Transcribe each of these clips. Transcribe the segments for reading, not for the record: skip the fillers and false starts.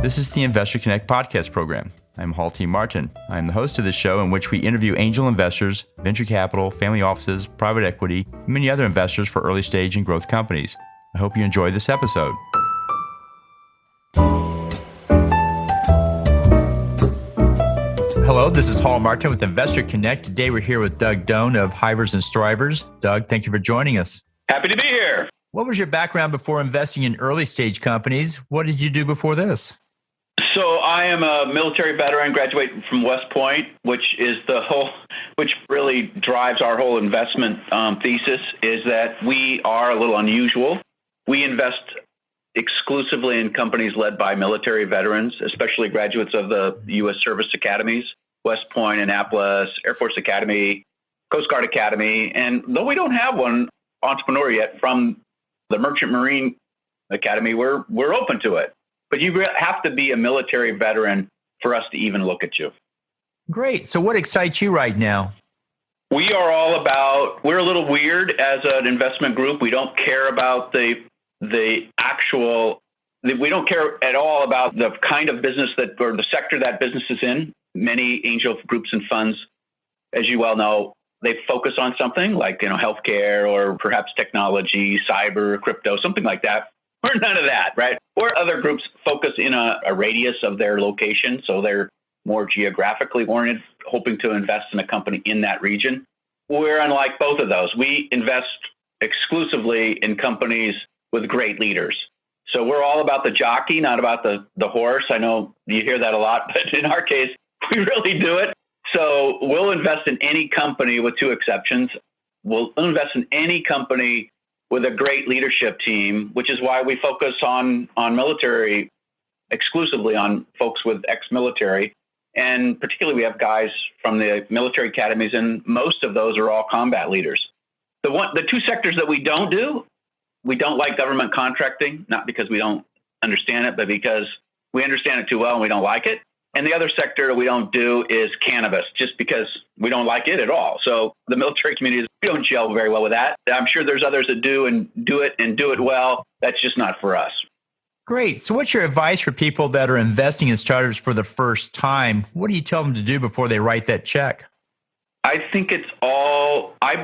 This is the Investor Connect podcast program. I'm Hall T. Martin. I'm the host of this show in which we interview angel investors, venture capital, family offices, private equity, and many other investors for early stage and growth companies. I hope you enjoy this episode. Hello, this is Hall Martin with Investor Connect. Today we're here with Doug Doan of Hivers and Strivers. Doug, thank you for joining us. Happy to be here. What was your background before investing in early stage companies? What did you do before this? So I am a military veteran, graduated from West Point, which really drives our whole investment thesis, is that we are a little unusual. We invest exclusively in companies led by military veterans, especially graduates of the U.S. service academies, West Point, Annapolis, Air Force Academy, Coast Guard Academy. And though we don't have one entrepreneur yet from the Merchant Marine Academy, we're open to it. But you have to be a military veteran for us to even look at you. Great. So what excites you right now? We're a little weird as an investment group. We don't care about we don't care at all about the kind of business or the sector that business is in. Many angel groups and funds, as you well know, they focus on something like, healthcare or perhaps technology, cyber, crypto, something like that. We're none of that, right? Or other groups focus in a radius of their location. So they're more geographically oriented, hoping to invest in a company in that region. We're unlike both of those. We invest exclusively in companies with great leaders. So we're all about the jockey, not about the horse. I know you hear that a lot, but in our case, we really do it. So we'll invest in any company with two exceptions. We'll invest in any company with a great leadership team, which is why we focus on military, exclusively on folks with ex-military. And particularly we have guys from the military academies, and most of those are all combat leaders. The two sectors that we don't do, we don't like government contracting, not because we don't understand it, but because we understand it too well and we don't like it. And the other sector we don't do is cannabis, just because we don't like it at all. So the military community, we don't gel very well with that. I'm sure there's others that do it well. That's just not for us. Great. So what's your advice for people that are investing in startups for the first time? What do you tell them to do before they write that check? I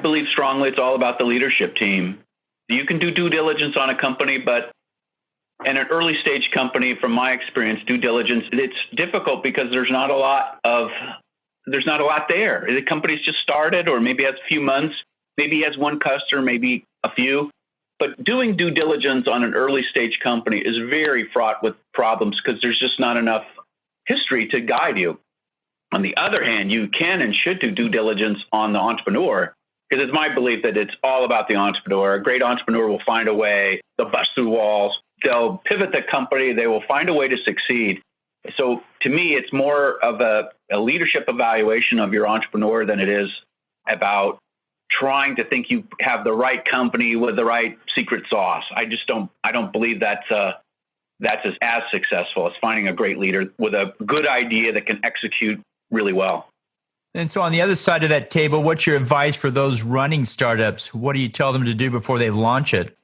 believe strongly it's all about the leadership team. You can do due diligence on a company, but in an early stage company, from my experience, due diligence, it's difficult because there's not a lot there. The company's just started, or maybe has a few months, maybe has one customer, maybe a few. But doing due diligence on an early stage company is very fraught with problems because there's just not enough history to guide you. On the other hand, you can and should do due diligence on the entrepreneur, because it's my belief that it's all about the entrepreneur. A great entrepreneur will find a way. They'll bust through walls. They'll pivot the company. They will find a way to succeed. So to me, it's more of a leadership evaluation of your entrepreneur than it is about trying to think you have the right company with the right secret sauce. I don't believe that's as successful as finding a great leader with a good idea that can execute really well. And so on the other side of that table, what's your advice for those running startups? What do you tell them to do before they launch it?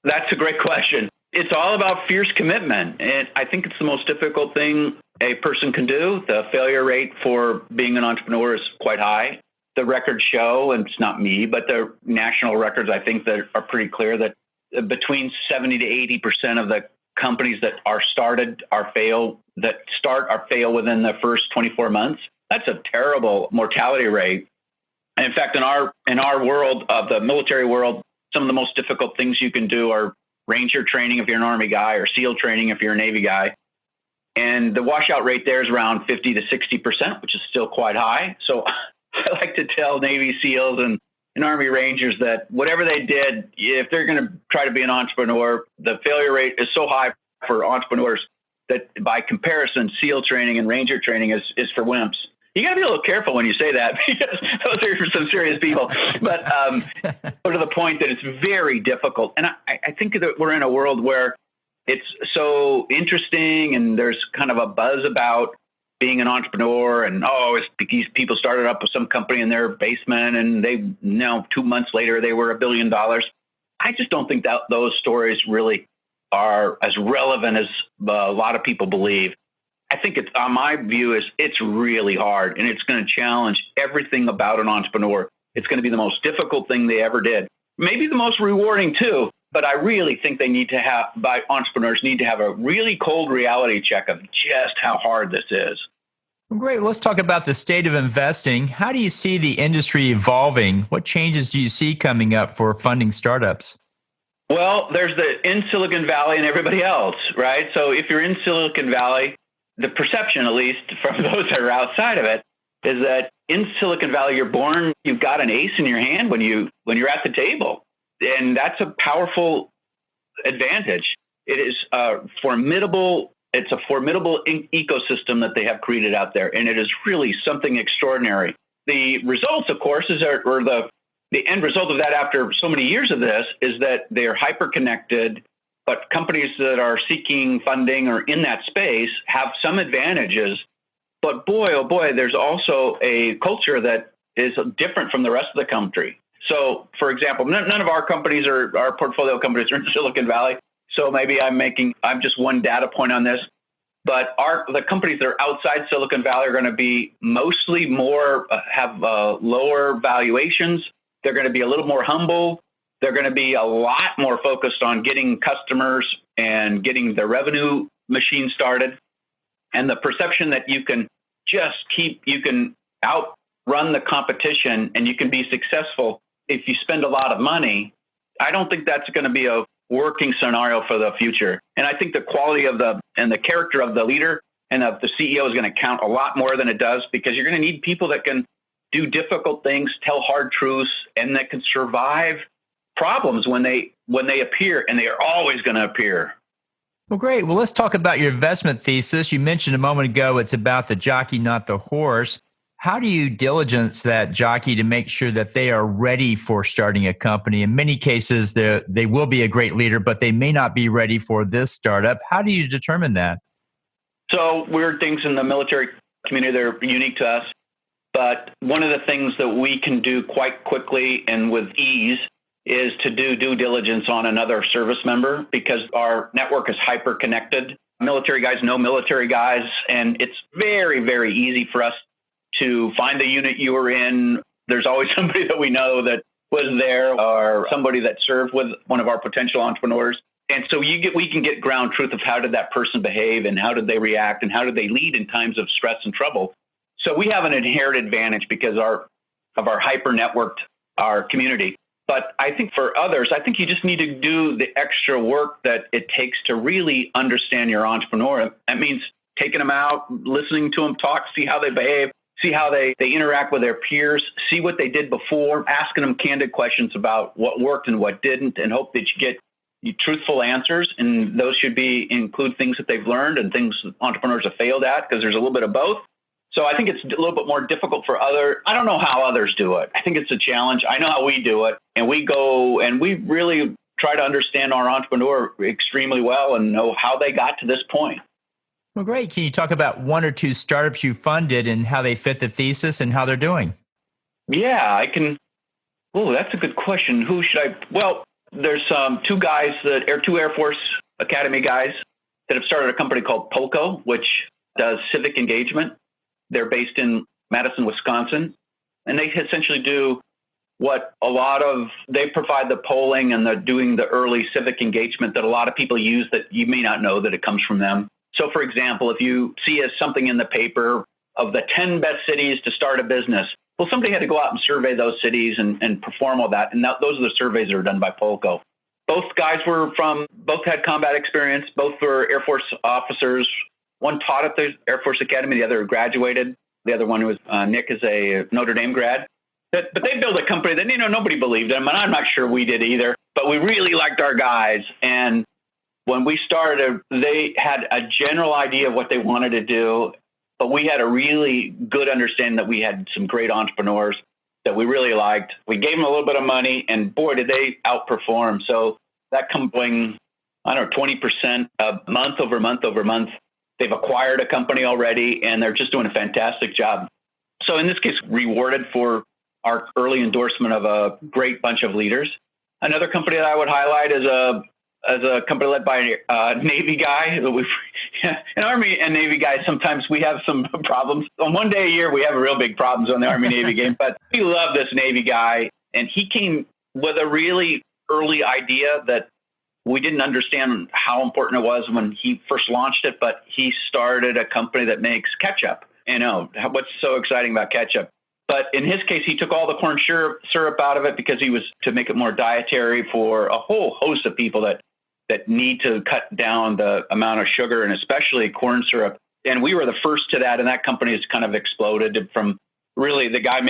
That's a great question. It's all about fierce commitment. And I think it's the most difficult thing a person can do. The failure rate for being an entrepreneur is quite high. The records show, and it's not me, but the national records, I think, that are pretty clear that between 70 to 80% of the companies that are started fail within the first 24 months. That's a terrible mortality rate. And in fact, in our world, of the military world, some of the most difficult things you can do are Ranger training if you're an Army guy, or SEAL training if you're a Navy guy. And the washout rate there is around 50 to 60%, which is still quite high. So I like to tell Navy SEALs and Army Rangers that whatever they did, if they're going to try to be an entrepreneur, the failure rate is so high for entrepreneurs that by comparison, SEAL training and Ranger training is for wimps. You got to be a little careful when you say that, because those are for some serious people. But to the point that it's very difficult. And I think that we're in a world where it's so interesting, and there's kind of a buzz about being an entrepreneur, and these people started up with some company in their basement, and 2 months later they were $1 billion. I just don't think that those stories really are as relevant as a lot of people believe. I think it's, on my view, is it's really hard, and it's going to challenge everything about an entrepreneur. It's going to be the most difficult thing they ever did. Maybe the most rewarding too, but I really think entrepreneurs need to have a really cold reality check of just how hard this is. Well, great. Let's talk about the state of investing. How do you see the industry evolving? What changes do you see coming up for funding startups? Well, there's the in Silicon Valley and everybody else, right? So if you're in Silicon Valley, the perception, at least from those that are outside of it, is that in Silicon Valley, you're born, you've got an ace in your hand when you're at the table. And that's a powerful advantage. It is formidable. It's a formidable ecosystem that they have created out there. And it is really something extraordinary. The results, of course, the end result of that after so many years of this is that they're hyper-connected, but companies that are seeking funding or in that space have some advantages. But boy, oh boy, there's also a culture that is different from the rest of the country. So, for example, none of our companies or our portfolio companies are in Silicon Valley. So maybe I'm just one data point on this. But the companies that are outside Silicon Valley are going to be mostly have lower valuations. They're going to be a little more humble. They're going to be a lot more focused on getting customers and getting the revenue machine started. And the perception that you can outrun the competition and you can be successful if you spend a lot of money, I don't think that's going to be a working scenario for the future. And I think the quality and the character of the leader and of the CEO is going to count a lot more than it does, because you're going to need people that can do difficult things, tell hard truths, and that can survive problems when they appear, and they are always going to appear. Well, great. Well, let's talk about your investment thesis. You mentioned a moment ago it's about the jockey, not the horse. How do you diligence that jockey to make sure that they are ready for starting a company? In many cases, they will be a great leader, but they may not be ready for this startup. How do you determine that? So weird things in the military community that are unique to us. But one of the things that we can do quite quickly and with ease is to do due diligence on another service member, because our network is hyper connected. Military guys know military guys, and it's very, very easy for us to find the unit you were in. There's always somebody that we know that was there, or somebody that served with one of our potential entrepreneurs. And so we can get ground truth of how did that person behave, and how did they react, and how did they lead in times of stress and trouble. So we have an inherent advantage because of our hyper networked, our community. But I think for others, I think you just need to do the extra work that it takes to really understand your entrepreneur. That means taking them out, listening to them talk, see how they behave, see how they interact with their peers, see what they did before, asking them candid questions about what worked and what didn't, and hope that you get truthful answers. And those should include things that they've learned and things entrepreneurs have failed at, because there's a little bit of both. So I think it's a little bit more difficult for I don't know how others do it. I think it's a challenge. I know how we do it. And we go and we really try to understand our entrepreneur extremely well and know how they got to this point. Well, great. Can you talk about one or two startups you funded and how they fit the thesis and how they're doing? Yeah, I can. Oh, that's a good question. Who should I? Well, there's two Air Force Academy guys that have started a company called Polko, which does civic engagement. They're based in Madison, Wisconsin, and they essentially do they provide the polling and doing the early civic engagement that a lot of people use that you may not know that it comes from them. So, for example, if you see something in the paper of the 10 best cities to start a business, well, somebody had to go out and survey those cities and perform all that. And those are the surveys that are done by Polko. Both guys both had combat experience. Both were Air Force officers. One taught at the Air Force Academy. The other graduated. The other one Nick is a Notre Dame grad. But they built a company that, nobody believed in them. And I'm not sure we did either. But we really liked our guys. And when we started, they had a general idea of what they wanted to do. But we had a really good understanding that we had some great entrepreneurs that we really liked. We gave them a little bit of money, and boy, did they outperform. So that company, 20% month over month over month. They've acquired a company already, and they're just doing a fantastic job. So in this case, rewarded for our early endorsement of a great bunch of leaders. Another company that I would highlight is a as a company led by a Navy guy. An Army and Navy guys, sometimes we have some problems. On one day a year, we have real big problems on the Army-Navy game, but we love this Navy guy. And he came with a really early idea that we didn't understand how important it was when he first launched it, but he started a company that makes ketchup. What's so exciting about ketchup? But in his case, he took all the corn syrup out of it because he was to make it more dietary for a whole host of people that need to cut down the amount of sugar and especially corn syrup. And we were the first to that. And that company has kind of exploded from really the guy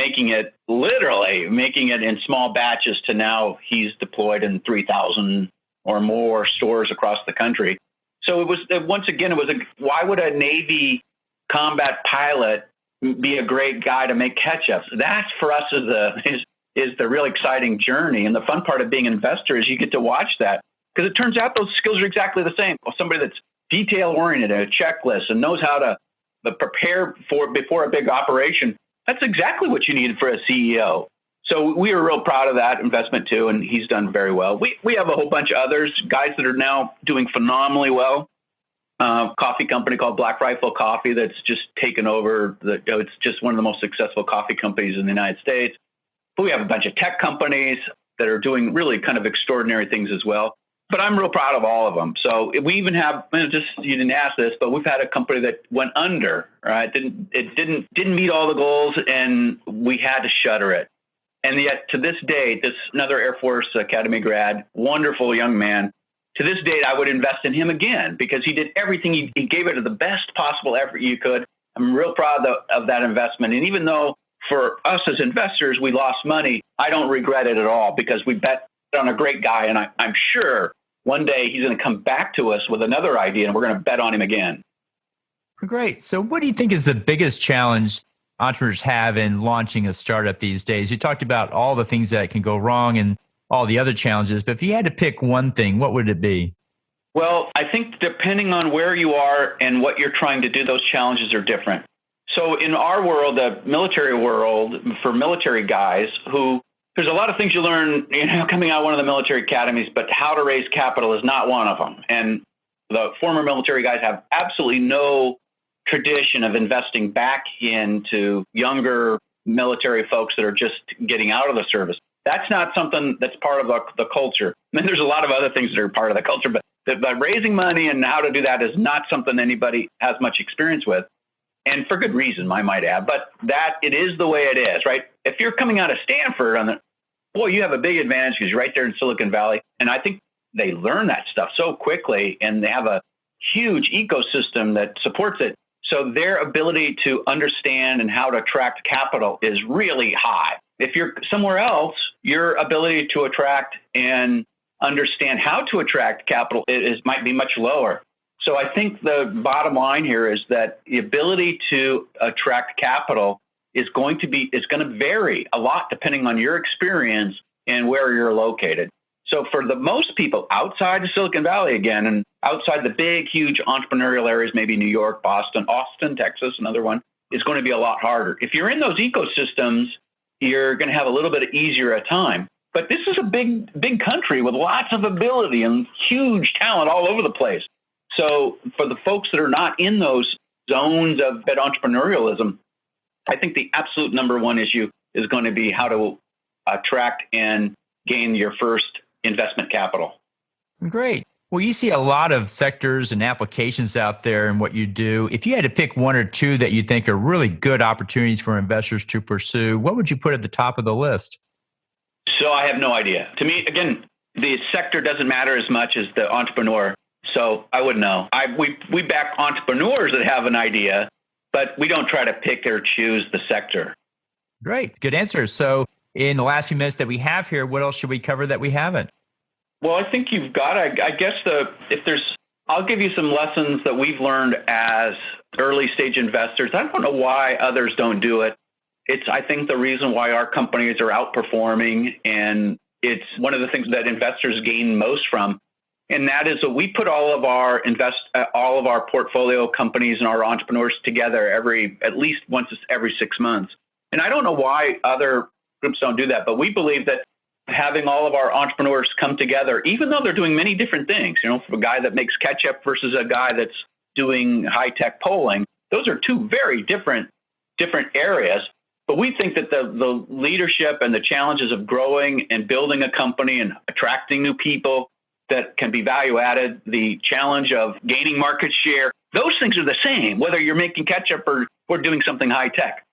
literally making it in small batches to now he's deployed in 3,000 or more stores across the country. So it was, once again, why would a Navy combat pilot be a great guy to make ketchup? That's for us is the real exciting journey. And the fun part of being an investor is you get to watch that. Because it turns out those skills are exactly the same. Somebody that's detail-oriented, a checklist, and knows how to prepare before a big operation, that's exactly what you need for a CEO. So we were real proud of that investment too, and he's done very well. We have a whole bunch of others, guys that are now doing phenomenally well. Coffee company called Black Rifle Coffee that's just taken over. It's just one of the most successful coffee companies in the United States. But we have a bunch of tech companies that are doing really kind of extraordinary things as well. But I'm real proud of all of them. So we even have, you didn't ask this, but we've had a company that went under, right? It didn't meet all the goals, and we had to shutter it. And yet to this date, this another Air Force Academy grad, wonderful young man. To this date, I would invest in him again because he did everything. He gave it the best possible effort you could. I'm real proud of that investment. And even though for us as investors, we lost money, I don't regret it at all because we bet on a great guy. And I'm sure one day he's going to come back to us with another idea and we're going to bet on him again. Great. So what do you think is the biggest challenge entrepreneurs have in launching a startup these days? You talked about all the things that can go wrong and all the other challenges, but if you had to pick one thing, what would it be? Well, I think depending on where you are and what you're trying to do, those challenges are different. So in our world, the military world, for military guys there's a lot of things you learn, coming out of one of the military academies, but how to raise capital is not one of them. And the former military guys have absolutely no tradition of investing back into younger military folks that are just getting out of the service. That's not something that's part of the culture. I mean, there's a lot of other things that are part of the culture, but raising money and how to do that is not something anybody has much experience with. And for good reason, I might add, but that it is the way it is, right? If you're coming out of Stanford, you have a big advantage because you're right there in Silicon Valley. And I think they learn that stuff so quickly and they have a huge ecosystem that supports it. So their ability to understand and how to attract capital is really high. If you're somewhere else, your ability to attract and understand how to attract capital might be much lower. So I think the bottom line here is that the ability to attract capital is going to vary a lot depending on your experience and where you're located. So for the most people outside of Silicon Valley again, and outside the big, huge entrepreneurial areas, maybe New York, Boston, Austin, Texas, another one, is going to be a lot harder. If you're in those ecosystems, you're going to have a little bit easier a time. But this is a big country with lots of ability and huge talent all over the place. So for the folks that are not in those zones of entrepreneurialism, I think the absolute number one issue is going to be how to attract and gain your first investment capital. Great. Well, you see a lot of sectors and applications out there in what you do. If you had to pick one or two that you think are really good opportunities for investors to pursue, what would you put at the top of the list? So I have no idea. To me, again, the sector doesn't matter as much as the entrepreneur. So I wouldn't know. We back entrepreneurs that have an idea, but we don't try to pick or choose the sector. Great. Good answer. So in the last few minutes that we have here, what else should we cover that we haven't? Well, I think you've got, I guess I'll give you some lessons that we've learned as early stage investors. I don't know why others don't do it. It's, I think, the reason why our companies are outperforming, and it's one of the things that investors gain most from. And that is that we put all of our portfolio companies and our entrepreneurs together at least once every 6 months. And I don't know why other groups don't do that, but we believe that having all of our entrepreneurs come together, even though they're doing many different things, for a guy that makes ketchup versus a guy that's doing high-tech polling, those are two very different areas. But we think that the leadership and the challenges of growing and building a company and attracting new people that can be value added, the challenge of gaining market share, those things are the same, whether you're making ketchup or doing something high-tech.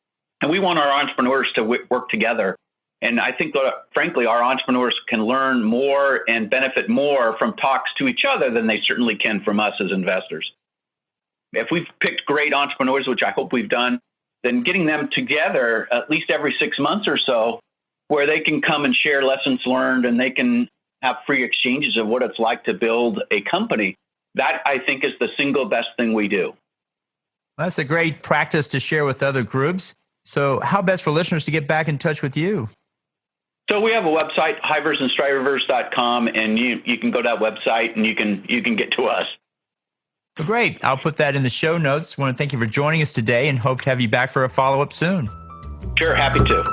And we want our entrepreneurs to work together. And I think that, frankly, our entrepreneurs can learn more and benefit more from talks to each other than they certainly can from us as investors. If we've picked great entrepreneurs, which I hope we've done, then getting them together at least every 6 months or so, where they can come and share lessons learned and they can have free exchanges of what it's like to build a company, that I think is the single best thing we do. That's a great practice to share with other groups. So how best for listeners to get back in touch with you? So we have a website, hiversandstrivers.com, and you can go to that website and you can get to us. Well, great. I'll put that in the show notes. I want to thank you for joining us today and hope to have you back for a follow-up soon. Sure, happy to.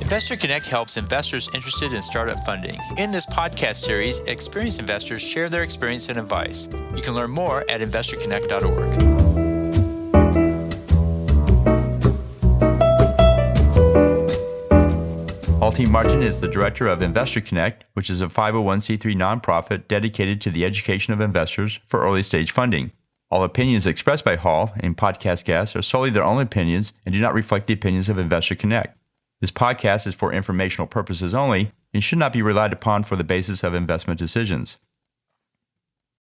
Investor Connect helps investors interested in startup funding. In this podcast series, experienced investors share their experience and advice. You can learn more at investorconnect.org. Paul T. Martin is the director of Investor Connect, which is a 501c3 nonprofit dedicated to the education of investors for early stage funding. All opinions expressed by Hall and podcast guests are solely their own opinions and do not reflect the opinions of Investor Connect. This podcast is for informational purposes only and should not be relied upon for the basis of investment decisions.